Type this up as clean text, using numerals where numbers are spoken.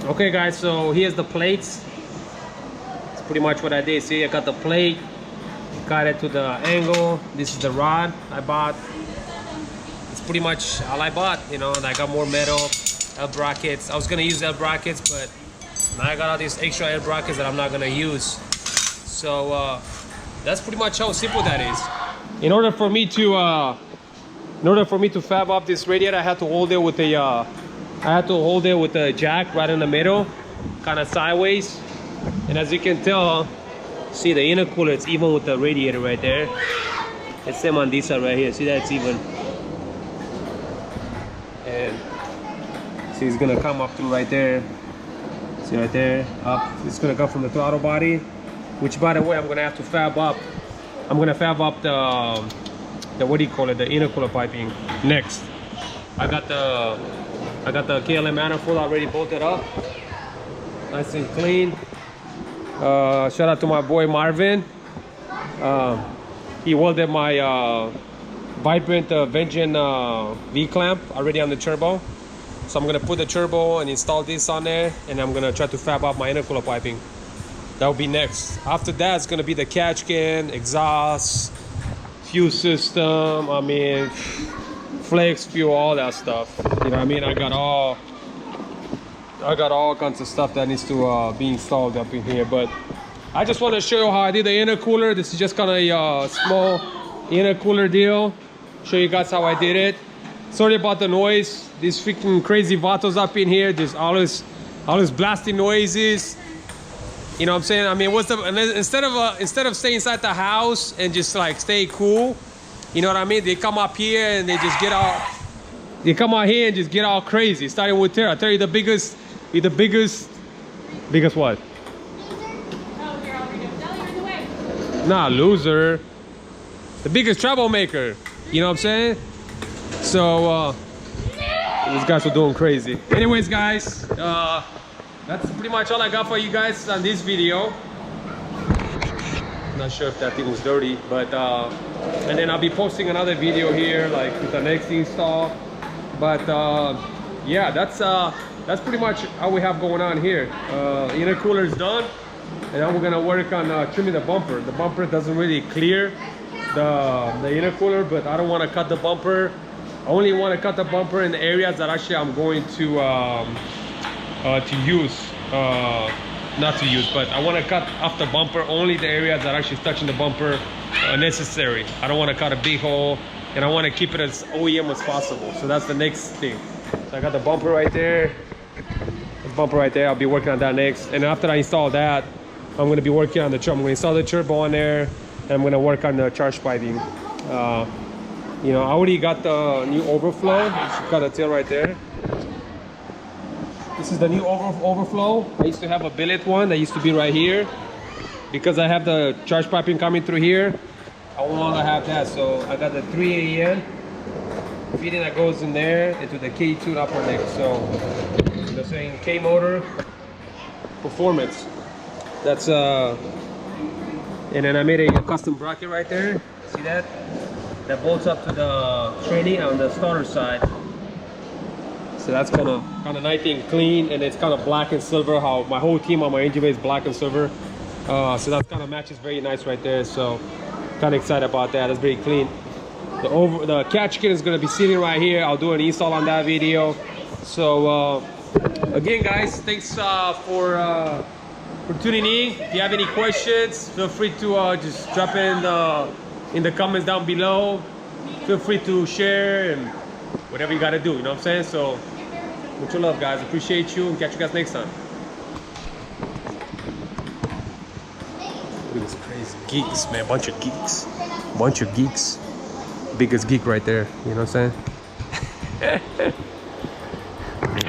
Okay guys, so here's the plates. It's pretty much what I did. See, I got the plate, got it to the angle. This is the rod I bought. It's pretty much all I bought, you know. And I got more metal, L brackets. I was gonna use L brackets, but now I got all these extra L brackets that I'm not gonna use. So that's pretty much how simple that is. In order for me to fab up this radiator, I had to hold it with the jack right in the middle, kind of sideways. And as you can tell, see the intercooler, it's even with the radiator right there. It's same on this side right here. See that it's even. And see, it's gonna come up through right there. See right there, up. It's gonna come from the throttle body, which by the way, I'm gonna have to fab up. I'm gonna fab up the what do you call it? The intercooler piping next. I got the KLM manifold already bolted up, nice and clean. Shout out to my boy Marvin. He welded my Vibrant Vengeance V-clamp already on the turbo. So I'm gonna put the turbo and install this on there, and I'm gonna try to fab up my intercooler piping. That will be next. After that, it's gonna be the catch can, exhaust, fuel system. I mean, flex fuel, all that stuff. You know what I mean? I got all kinds of stuff that needs to be installed up in here. But I just want to show you how I did the intercooler. This is just kind of a small intercooler deal. Show you guys how I did it. Sorry about the noise. These freaking crazy vatos up in here, just all this blasting noises. You know what I'm saying? I mean, what's the instead of staying inside the house and just like stay cool, you know what I mean? They come up here and they just get all. They come out here and just get all crazy. Starting with Tara. I tell you, the biggest what? Oh, you're already in the way. Nah, loser. The biggest troublemaker. You know what I'm saying? So these guys are doing crazy. Anyways, guys, that's pretty much all I got for you guys on this video. Not sure if that thing was dirty, but and then I'll be posting another video here, like with the next install. But yeah, that's pretty much how we have going on here. Intercooler is done, and now we're gonna work on trimming the bumper. The bumper doesn't really clear the intercooler, but I don't want to cut the bumper. I only want to cut the bumper in the areas that actually I'm going to use. Not to use, but I want to cut off the bumper only the areas that are actually touching the bumper necessary. I don't want to cut a big hole, and I want to keep it as OEM as possible. So that's the next thing. So I got the bumper right there. The bumper right there. I'll be working on that next. And after I install that, I'm going to be working on the turbo. I'm going to install the turbo on there, and I'm going to work on the charge piping. You know, I already got the new overflow. You got a tail right there. This is the new overflow. I used to have a billet one that used to be right here. Because I have the charge piping coming through here, I no longer have that. So I got the 3 AN feeding that goes in there into the K2 upper neck. So they're saying K motor performance. That's and then I made a custom bracket right there. See that? That bolts up to the tranny on the starter side. So that's kind of nice and clean, and it's kind of black and silver. How my whole team on my engine bay is black and silver. So that kind of matches very nice right there. So kind of excited about that. It's very clean. The catch kit is going to be sitting right here. I'll do an install on that video. So again, guys, thanks for tuning in. If you have any questions, feel free to just drop it in the comments down below. Feel free to share and whatever you got to do. You know what I'm saying? So much love, guys. Appreciate you, and catch you guys next time. Look at this crazy geeks, man. Bunch of geeks. Biggest geek right there. You know what I'm saying?